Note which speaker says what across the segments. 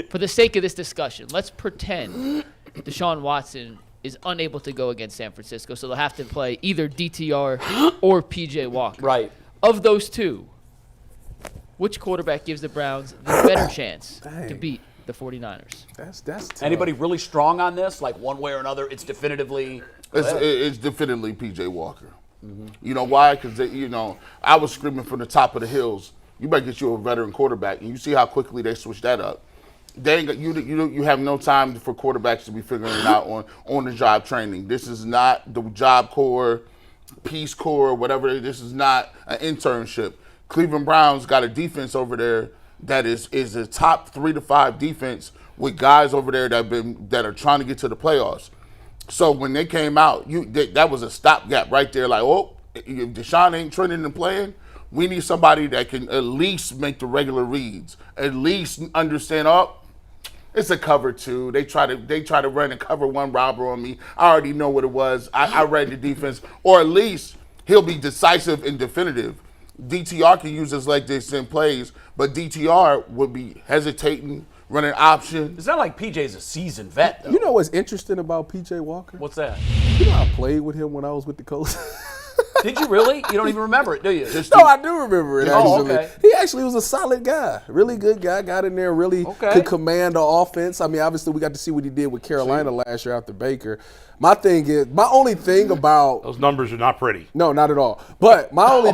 Speaker 1: for the sake of this discussion, let's pretend Deshaun Watson is unable to go against San Francisco, so they'll have to play either DTR or P.J. Walker.
Speaker 2: Right.
Speaker 1: Of those two, which quarterback gives the Browns the better chance to beat the 49ers?
Speaker 3: That's tough.
Speaker 2: Anybody really strong on this? Like one way or another, it's definitively.
Speaker 4: It's definitely P.J. Walker. You know why? Because I was screaming from the top of the hills. You better get you a veteran quarterback, and you see how quickly they switched that up. They ain't got, you have no time for quarterbacks to be figuring it out on the job training. This is not the Job Corps, Peace Corps, whatever. This is not an internship. Cleveland Browns got a defense over there that is a top 3 to 5 defense with guys over there that are trying to get to the playoffs. So when they came out, that was a stopgap right there. Like, if Deshaun ain't trending and playing, we need somebody that can at least make the regular reads, at least understand. It's a cover 2. They try to run a cover 1 robber on me. I already know what it was. I read the defense, or at least he'll be decisive and definitive. DTR can use his leg to extend plays, but DTR would be hesitating, running option.
Speaker 2: It's not like PJ's a seasoned vet, though.
Speaker 3: You know what's interesting about P.J. Walker?
Speaker 2: What's that?
Speaker 3: You know I played with him when I was with the Colts.
Speaker 2: Did you really? You don't even remember it, do you?
Speaker 3: No, I do remember it, actually.
Speaker 2: Okay.
Speaker 3: He actually was a solid guy. Really good guy. Got in there, really could command the offense. I mean, obviously, we got to see what he did with Carolina last year after Baker. My only thing about
Speaker 5: those numbers are not pretty.
Speaker 3: No, not at all. But my only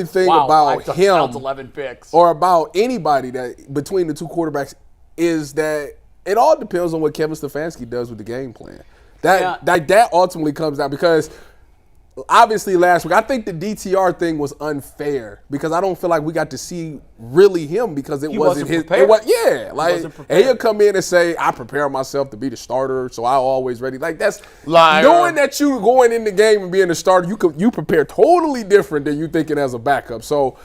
Speaker 3: thing
Speaker 2: wow,
Speaker 3: about him
Speaker 2: 11 picks.
Speaker 3: or about anybody that between the two quarterbacks is that it all depends on what Kevin Stefanski does with the game plan. That ultimately comes down because obviously last week I think the DTR thing was unfair because I don't feel like we got to see really him because it wasn't his. And he'll come in and say, "I prepare myself to be the starter, so I'm always ready." Like that's knowing that you going in the game and being the starter, you prepare totally different than you thinking as a backup. So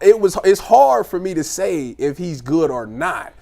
Speaker 3: it's hard for me to say if he's good or not.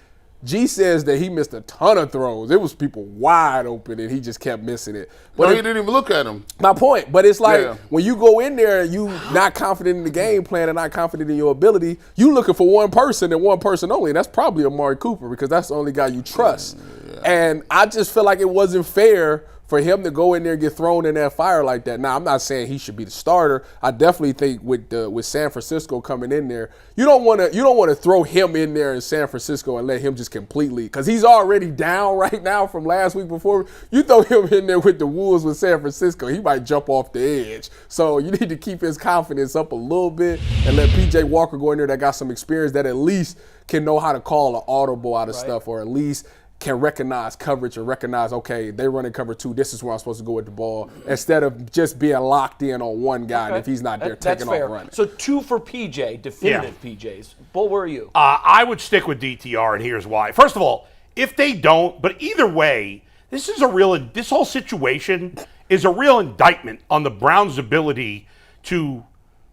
Speaker 3: G says that he missed a ton of throws. It was people wide open, and he just kept missing it.
Speaker 4: But he didn't even look at him.
Speaker 3: My point. But it's like when you go in there, you not confident in the game plan and not confident in your ability, you looking for one person and one person only, and that's probably Amari Cooper because that's the only guy you trust. Yeah. And I just feel like it wasn't fair for him to go in there and get thrown in that fire like that. Now, I'm not saying he should be the starter. I definitely think with San Francisco coming in there, you don't want to throw him in there in San Francisco and let him just completely, because he's already down right now from last week before. You throw him in there with the Wolves with San Francisco, he might jump off the edge. So you need to keep his confidence up a little bit and let P.J. Walker go in there that got some experience that at least can know how to call an audible out of stuff, or at least can recognize coverage or recognize, okay, they running cover 2, this is where I'm supposed to go with the ball, instead of just being locked in on one guy, and if he's not there, taking off running.
Speaker 2: So 2 for PJ, definitive PJs. Bull, where are you?
Speaker 5: I would stick with DTR, and here's why. First of all, if they don't, but either way, this whole situation is a real indictment on the Browns' ability to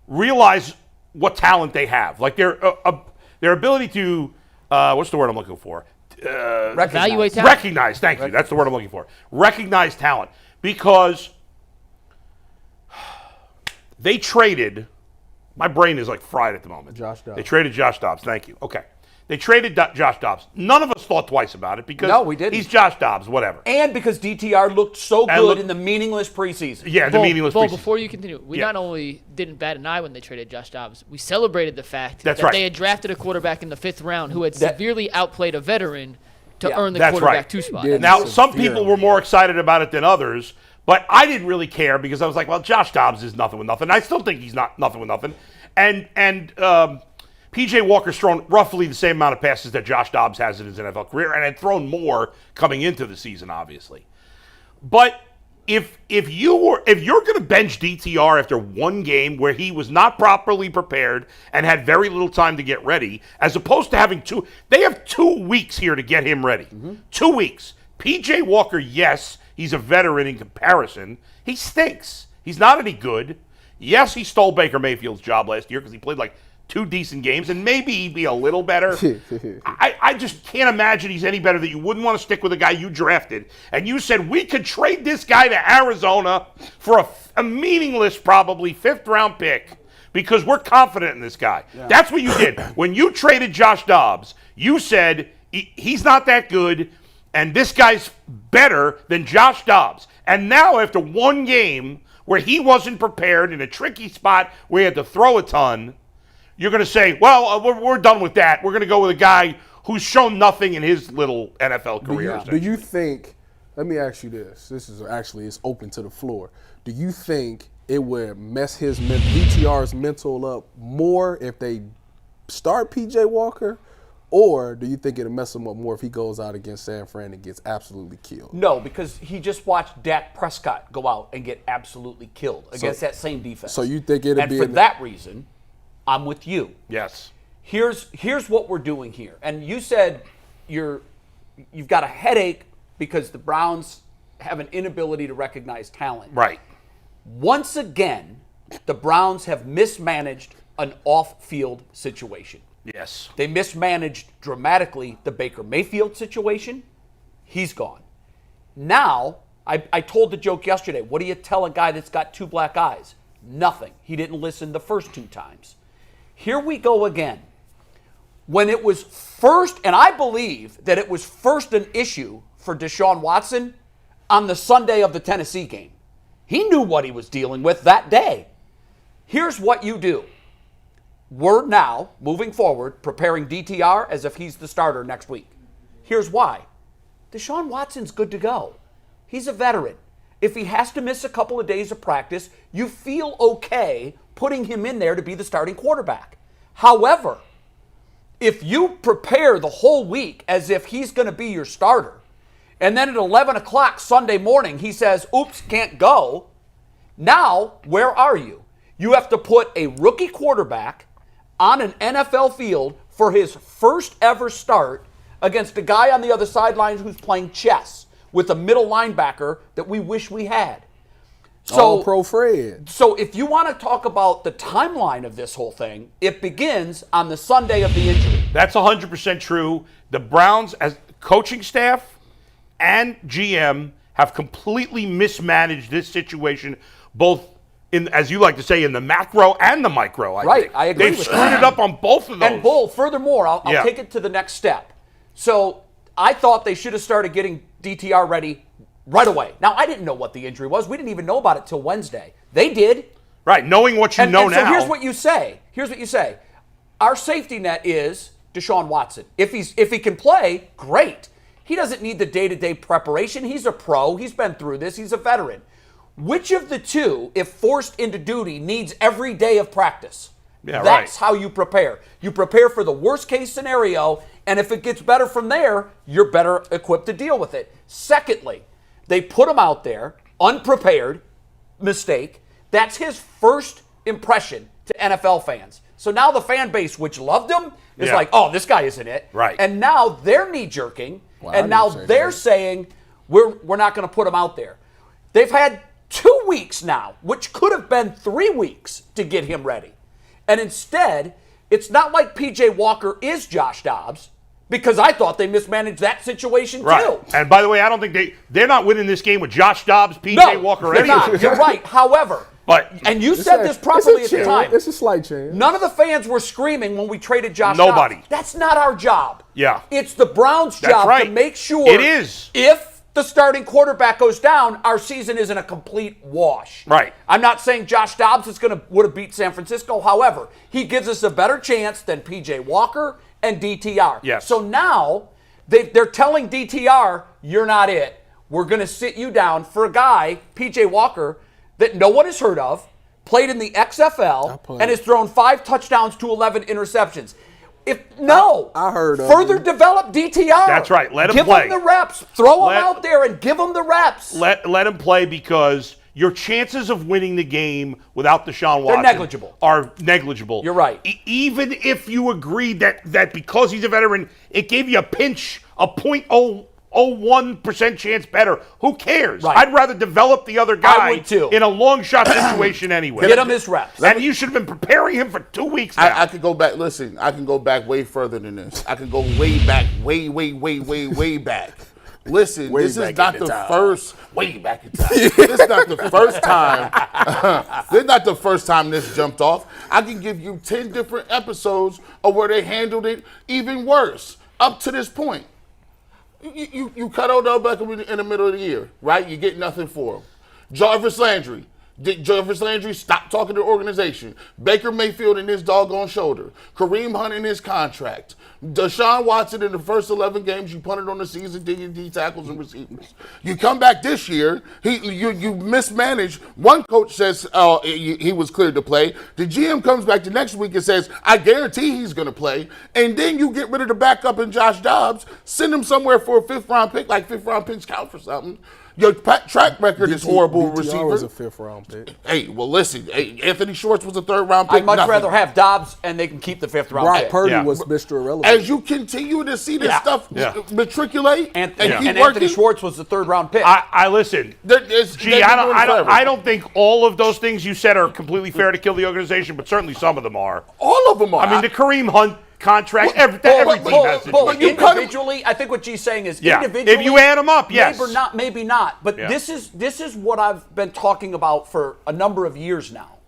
Speaker 5: realize what talent they have. Like their ability to, what's the word I'm looking for?
Speaker 1: Evaluate talent.
Speaker 5: Recognize, thank you. That's the word I'm looking for. Recognize talent. Because they traded, my brain is like fried at the moment.
Speaker 3: Josh Dobbs.
Speaker 5: They traded Josh Dobbs, thank you. Okay. They traded Josh Dobbs. None of us thought twice about it because
Speaker 2: we didn't.
Speaker 5: He's Josh Dobbs, whatever.
Speaker 2: And because DTR looked so good in the meaningless preseason.
Speaker 5: Yeah, the meaningless preseason.
Speaker 1: Before you continue, we not only didn't bat an eye when they traded Josh Dobbs, we celebrated the fact that they had drafted a quarterback in the 5th round who had severely outplayed a veteran to earn the quarterback 2 spot.
Speaker 5: Now, some people were more excited about it than others, but I didn't really care because I was like, well, Josh Dobbs is nothing with nothing. I still think he's not nothing with nothing. And P.J. Walker's thrown roughly the same amount of passes that Josh Dobbs has in his NFL career, and had thrown more coming into the season, obviously. But if you're going to bench DTR after one game where he was not properly prepared and had very little time to get ready, as opposed to having they have 2 weeks here to get him ready. 2 weeks. P.J. Walker, yes, he's a veteran in comparison. He stinks. He's not any good. Yes, he stole Baker Mayfield's job last year because he played like 2 decent games, and maybe he'd be a little better. I just can't imagine he's any better that you wouldn't want to stick with a guy you drafted. And you said we could trade this guy to Arizona for a meaningless, probably 5th-round pick because we're confident in this guy. Yeah. That's what you did. When you traded Josh Dobbs, you said He's not that good, and this guy's better than Josh Dobbs. And now after one game where he wasn't prepared in a tricky spot where he had to throw a ton, you're going to say, well, we're done with that. We're going to go with a guy who's shown nothing in his little NFL career.
Speaker 3: Do you think, let me ask you this. This is actually, it's open to the floor. Do you think it would mess DTR's mental up more if they start P.J. Walker? Or do you think it'll mess him up more if he goes out against San Fran and gets absolutely killed?
Speaker 2: No, because he just watched Dak Prescott go out and get absolutely killed against that same defense.
Speaker 3: So you think it'll be...
Speaker 2: And for that reason, I'm with you.
Speaker 5: Yes.
Speaker 2: Here's what we're doing here. And you said you've got a headache because the Browns have an inability to recognize talent.
Speaker 5: Right.
Speaker 2: Once again, the Browns have mismanaged an off-field situation.
Speaker 5: Yes.
Speaker 2: They mismanaged dramatically the Baker Mayfield situation. He's gone. Now, I told the joke yesterday, what do you tell a guy that's got two black eyes? Nothing. He didn't listen the first two times. Here we go again. When it was first, and I believe that it was first an issue for Deshaun Watson on the Sunday of the Tennessee game. He knew what he was dealing with that day. Here's what you do. We're now, moving forward, preparing DTR as if he's the starter next week. Here's why. Deshaun Watson's good to go. He's a veteran. If he has to miss a couple of days of practice, you feel okay putting him in there to be the starting quarterback. However, if you prepare the whole week as if he's going to be your starter, and then at 11 o'clock Sunday morning he says, oops, can't go, now where are you? You have to put a rookie quarterback on an NFL field for his first ever start against a guy on the other sideline who's playing chess with a middle linebacker that we wish we had.
Speaker 3: So, pro Fred.
Speaker 2: So if you want to talk about the timeline of this whole thing, it begins on the Sunday of the injury.
Speaker 5: That's 100% true. The Browns, as coaching staff and GM, have completely mismanaged this situation, both in, as you like to say, in the macro and the micro. I think.
Speaker 2: I agree
Speaker 5: They've
Speaker 2: with
Speaker 5: screwed
Speaker 2: that.
Speaker 5: it up on both of those.
Speaker 2: And Bull, furthermore, I'll take it to the next step. So I thought they should have started getting DTR ready right away. Now, I didn't know what the injury was. We didn't even know about it till Wednesday. They did.
Speaker 5: Right, knowing what you know now.
Speaker 2: So here's what you say. Our safety net is Deshaun Watson. If he can play, great. He doesn't need the day-to-day preparation. He's a pro. He's been through this. He's a veteran. Which of the two, if forced into duty, needs every day of practice?
Speaker 5: Yeah,
Speaker 2: That's how you prepare. You prepare for the worst-case scenario, and if it gets better from there, you're better equipped to deal with it. Secondly, they put him out there, unprepared, mistake. That's his first impression to NFL fans. So now the fan base, which loved him, is like, oh, this guy isn't it.
Speaker 5: Right.
Speaker 2: And now they're knee-jerking, and now they're saying, we're not going to put him out there. They've had 2 weeks now, which could have been 3 weeks to get him ready. And instead, it's not like P.J. Walker is Josh Dobbs, because I thought they mismanaged that situation too.
Speaker 5: And by the way, I don't think they're not winning this game with Josh Dobbs, P.J. Walker.
Speaker 2: They're not. You're right. However, and you said this properly at the time.
Speaker 3: It's a slight chance.
Speaker 2: None of the fans were screaming when we traded Josh
Speaker 5: Nobody.
Speaker 2: Dobbs. That's not our job.
Speaker 5: Yeah.
Speaker 2: It's the Browns' job to make sure
Speaker 5: it is.
Speaker 2: If the starting quarterback goes down, our season isn't a complete wash.
Speaker 5: Right.
Speaker 2: I'm not saying Josh Dobbs would have beat San Francisco. However, he gives us a better chance than P.J. Walker and DTR.
Speaker 5: Yes.
Speaker 2: So now they're telling DTR, you're not it. We're going to sit you down for a guy, P.J. Walker, that no one has heard of, played in the XFL, and has thrown 5 touchdowns to 11 interceptions. I heard further develop DTR.
Speaker 5: That's right. Let him
Speaker 2: give
Speaker 5: play.
Speaker 2: Give him the reps. Throw him out there and give him the reps.
Speaker 5: Let him play, because your chances of winning the game without Deshaun Watson are negligible.
Speaker 2: You're right.
Speaker 5: Even if you agreed that because he's a veteran, it gave you a pinch, a 0.01% chance better. Who cares?
Speaker 2: Right.
Speaker 5: I'd rather develop the other guy
Speaker 2: I would too.
Speaker 5: in a long shot situation anyway.
Speaker 2: Get him his reps.
Speaker 5: And you should have been preparing him for 2 weeks now.
Speaker 4: I could go back. Listen, I can go back way further than this. I can go way back, way back. Listen, this is not the first. Way back in time. This is not the first time. This is not the first time this jumped off. I can give you 10 different episodes of where they handled it even worse. up to this point, you cut Odell Beckham in the middle of the year, right? You get nothing for him. Jarvis Landry. Jarvis Landry stopped talking to the organization. Baker Mayfield in his doggone shoulder. Kareem Hunt in his contract. Deshaun Watson in the first 11 games, you punted on the season, D tackles and receivers. You come back this year, you mismanage. One coach says he was cleared to play. The GM comes back the next week and says, I guarantee he's going to play. And then you get rid of the backup in Josh Dobbs, send him somewhere for a 5th-round pick, like 5th-round picks count for something. Your track record is horrible, receiver.
Speaker 3: was a 5th-round pick.
Speaker 4: Hey, well, listen. Anthony Schwartz was a 3rd-round pick.
Speaker 2: I'd much rather have Dobbs, and they can keep the 5th-round pick.
Speaker 3: Brock Purdy was Mr. Irrelevant.
Speaker 4: As you continue to see this stuff matriculate
Speaker 2: and
Speaker 4: keep
Speaker 2: Anthony
Speaker 4: working,
Speaker 2: Schwartz was the 3rd-round pick.
Speaker 5: I listen. I don't think all of those things you said are completely fair to kill the organization, but certainly some of them are.
Speaker 4: All of them are.
Speaker 5: I mean, the Kareem Hunt contract, every team has to do it.
Speaker 2: Individually, I think what G's saying is individually.
Speaker 5: If you add them up, yes.
Speaker 2: Maybe not. But this is what I've been talking about for a number of years now.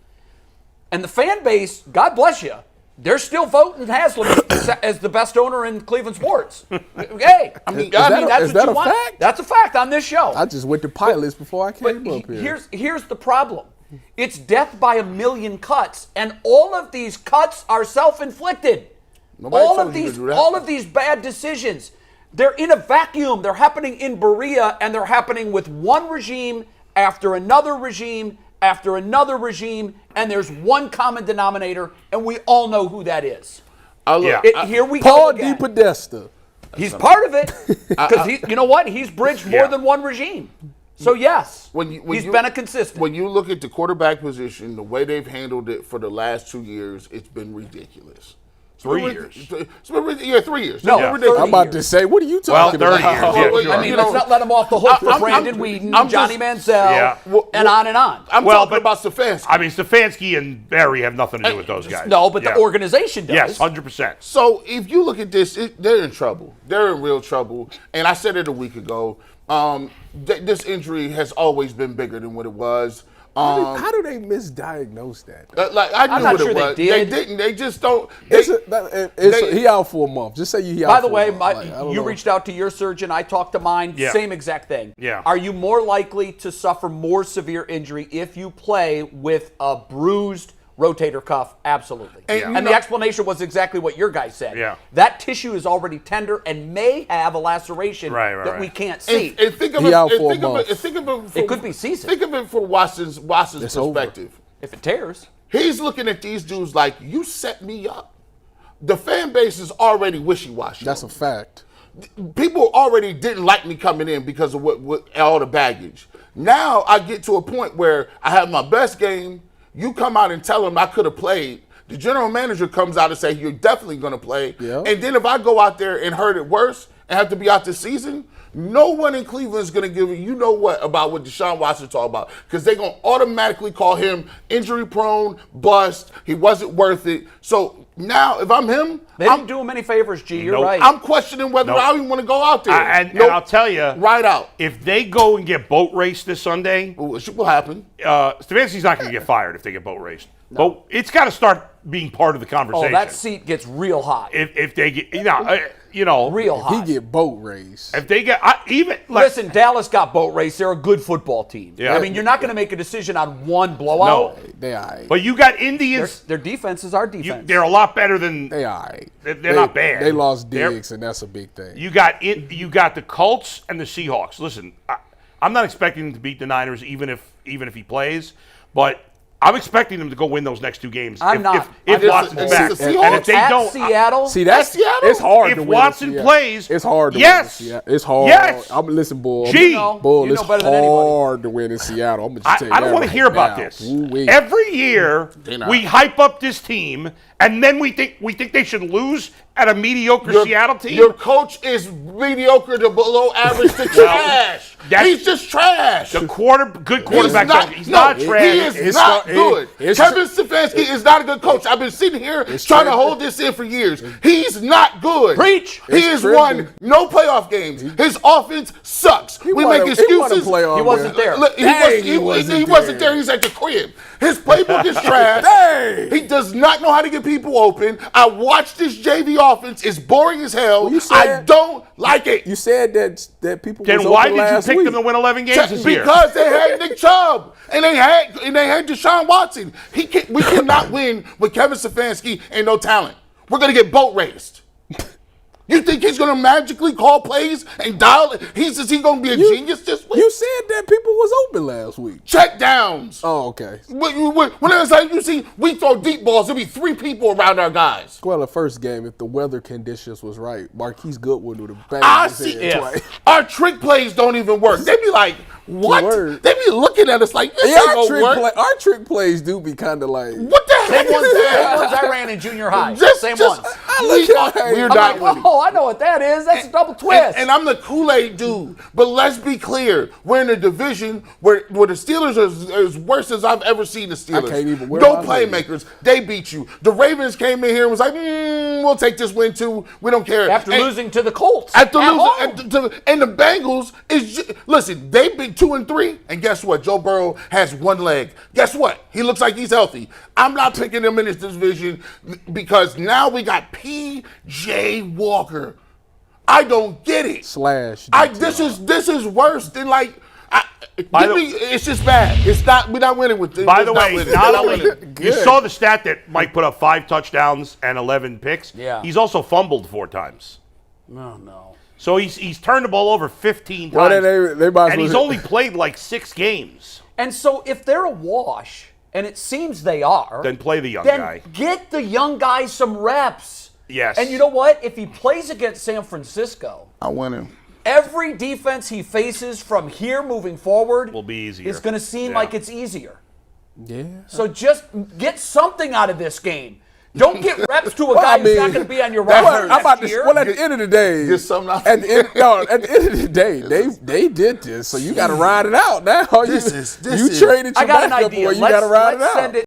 Speaker 2: And the fan base, God bless you, they're still voting Haslam as the best owner in Cleveland sports. Hey, that's what you want.
Speaker 3: Fact?
Speaker 2: That's a fact on this show.
Speaker 3: I just went to pilots before I came up here.
Speaker 2: Here's the problem. It's death by a million cuts, and all of these cuts are self-inflicted. All of these bad decisions, they're in a vacuum. They're happening in Berea, and they're happening with one regime after another regime after another regime, and there's one common denominator, and we all know who that is. Here we
Speaker 3: Paul
Speaker 2: go again.
Speaker 3: DePodesta.
Speaker 2: He's part of it because you know what? He's bridged more than one regime. So yes, he's been a consistent.
Speaker 4: When you look at the quarterback position, the way they've handled it for the last 2 years, it's been ridiculous.
Speaker 5: 3 years.
Speaker 4: It's been 3 years.
Speaker 2: No,
Speaker 3: I'm about to say, what are you talking about?
Speaker 5: 30 years.
Speaker 2: I mean, let's not let him off the hook for Brandon Whedon, Johnny Manziel, and on and on.
Speaker 4: I'm talking about Stefanski.
Speaker 5: I mean, Stefanski and Barry have nothing to do with those guys.
Speaker 2: No, but the organization does.
Speaker 5: Yes, 100%.
Speaker 4: So if you look at this, they're in trouble. They're in real trouble. And I said it a week ago. This injury has always been bigger than what it was.
Speaker 3: How do they misdiagnose that?
Speaker 4: I knew what it was. They didn't. They just don't. He out for a month. Just say he out.
Speaker 2: By the way, you reached out to your surgeon. I talked to mine.
Speaker 5: Yeah.
Speaker 2: Same exact thing.
Speaker 5: Yeah.
Speaker 2: Are you more likely to suffer more severe injury if you play with a bruised rotator cuff? Absolutely. And the explanation was exactly what your guy said.
Speaker 5: Yeah.
Speaker 2: That tissue is already tender and may have a laceration that we can't see.
Speaker 4: And think of
Speaker 2: it could be season.
Speaker 4: Think of it from Watson's perspective.
Speaker 2: Over. If it tears.
Speaker 4: He's looking at these dudes like, you set me up. The fan base is already wishy-washy.
Speaker 3: That's a fact.
Speaker 4: People already didn't like me coming in because of what all the baggage. Now I get to a point where I have my best game. You come out and tell them I could have played. The general manager comes out and say you're definitely going to play. Yeah. And then if I go out there and hurt it worse and have to be out this season, no one in Cleveland is going to give you know what about what Deshaun Watson talked about, because they're going to automatically call him injury prone, bust. He wasn't worth it. So now if I'm him,
Speaker 2: they didn't do him any favors, G. You're right.
Speaker 4: I'm questioning whether I even want to go out there.
Speaker 5: And I'll tell you,
Speaker 4: right out.
Speaker 5: If they go and get boat raced this Sunday,
Speaker 4: what will happen?
Speaker 5: Stefanski's not going to get fired if they get boat raced. No. But it's got to start being part of the conversation.
Speaker 2: Oh, that seat gets real hot.
Speaker 5: If they get, real
Speaker 2: hot.
Speaker 3: He get boat raced.
Speaker 5: If they get
Speaker 2: listen, Dallas got boat raced. They're a good football team.
Speaker 5: Yeah.
Speaker 2: I mean, you're not going to make a decision on one blowout.
Speaker 5: No,
Speaker 3: they all right.
Speaker 5: But you got Indians.
Speaker 2: Their defense is our defense.
Speaker 5: They're a lot better than
Speaker 3: they all right.
Speaker 5: They're not bad.
Speaker 3: They lost Diggs, and that's a big thing.
Speaker 5: You got the Colts and the Seahawks. Listen, I'm not expecting them to beat the Niners, even if he plays, but I'm expecting them to go win those next 2 games.
Speaker 2: I'm not.
Speaker 5: If Watson's back.
Speaker 4: And
Speaker 5: if they don't,
Speaker 2: Seattle.
Speaker 3: See, that's
Speaker 4: Seattle.
Speaker 3: It's hard.
Speaker 5: If Watson plays,
Speaker 3: it's hard.
Speaker 5: Yes,
Speaker 3: it's hard.
Speaker 5: Yes.
Speaker 3: Listen, Bull.
Speaker 2: Bull,
Speaker 3: it's hard to win in Seattle. I'm just
Speaker 5: I don't want to hear about this. Every year we hype up this team, and then we think they should lose at a mediocre Seattle team.
Speaker 4: Your coach is mediocre to below average to trash. He's just trash.
Speaker 5: The good quarterback. He's not trash.
Speaker 4: He is not good. Kevin Stefanski is not a good coach. I've been sitting here trying to hold this in for years. He's not good.
Speaker 2: Preach.
Speaker 4: He has won no playoff games. His offense sucks. We make excuses.
Speaker 2: He wasn't there.
Speaker 4: He wasn't there. He's at the crib. His playbook is trash.
Speaker 3: Dang.
Speaker 4: He does not know how to get people open. I watched this JV offense. It's boring as hell.
Speaker 3: Well,
Speaker 4: I don't like it.
Speaker 3: You said that people
Speaker 5: Then
Speaker 3: was
Speaker 5: why
Speaker 3: open
Speaker 5: did you
Speaker 3: last
Speaker 5: pick
Speaker 3: week.
Speaker 5: them to win 11 games this year?
Speaker 4: Because they had Nick Chubb and they had Deshaun Watson. We cannot win with Kevin Stefanski and no talent. We're gonna get boat raced. You think he's gonna magically call plays and dial it? Is he gonna be a genius this week?
Speaker 3: You said that people was open last week.
Speaker 4: Check downs.
Speaker 3: Oh, okay.
Speaker 4: When it was like, you see, we throw deep balls, there'll be 3 people around our guys.
Speaker 3: Well, the first game, if the weather conditions was right, Marquise Goodwin would have banged
Speaker 4: I
Speaker 3: his
Speaker 4: see.
Speaker 3: head twice.
Speaker 4: Our trick plays don't even work. They be like, what?
Speaker 3: Word.
Speaker 4: They be looking at us like, this ain't gonna work.
Speaker 3: Our trick plays do be kind of like.
Speaker 4: What the heck
Speaker 2: Same ones,
Speaker 4: is
Speaker 2: same
Speaker 4: that?
Speaker 2: ones I ran in junior high. Same
Speaker 4: Just-
Speaker 2: ones.
Speaker 4: We're
Speaker 2: I'm
Speaker 4: not
Speaker 2: like,
Speaker 4: winning.
Speaker 2: oh, I know what that is. That's a double twist.
Speaker 4: And I'm the Kool-Aid dude. But let's be clear. We're in a division where the Steelers are as worse as I've ever seen the Steelers.
Speaker 3: can't even wear
Speaker 4: No
Speaker 3: my
Speaker 4: playmakers. They beat you. The Ravens came in here and was like, we'll take this win too. We don't care.
Speaker 2: After losing to the Colts.
Speaker 4: After
Speaker 2: at
Speaker 4: losing,
Speaker 2: home.
Speaker 4: and the Bengals listen, they beat 2 and 3, and guess what? Joe Burrow has one leg. Guess what? He looks like he's healthy. I'm not picking him in this division because now we got P.J. Walker. I don't get it. This is worse than like. It's just bad. It's not. We're not winning with.
Speaker 5: By the way, not only you
Speaker 3: Good.
Speaker 5: saw the stat that Mike put up 5 touchdowns and 11 picks.
Speaker 2: Yeah.
Speaker 5: He's also fumbled 4 times.
Speaker 2: No.
Speaker 5: So he's turned the ball over 15 times.
Speaker 3: Well, they might as
Speaker 5: and he's
Speaker 3: well-
Speaker 5: only played like 6 games.
Speaker 2: And so if they're a wash, and it seems they are,
Speaker 5: Then play the young
Speaker 2: then
Speaker 5: guy.
Speaker 2: get the young guy some reps.
Speaker 5: Yes.
Speaker 2: And you know what? If he plays against San Francisco,
Speaker 4: I win him.
Speaker 2: every defense he faces from here moving forward
Speaker 5: Will be easier.
Speaker 2: It's going to seem
Speaker 5: Yeah.
Speaker 2: like it's easier.
Speaker 3: Yeah.
Speaker 2: So just get something out of this game. Don't get reps to a guy who's not going to be on your roster next year.
Speaker 3: Well, at the end of the day,
Speaker 4: Get something out.
Speaker 3: at the end of the day, they did this, so you got to ride it out now.
Speaker 4: This is-
Speaker 3: you traded
Speaker 2: I
Speaker 3: your
Speaker 2: got an
Speaker 3: backup
Speaker 2: idea.
Speaker 3: boy, you got to ride it
Speaker 2: Let's
Speaker 3: out.
Speaker 2: send it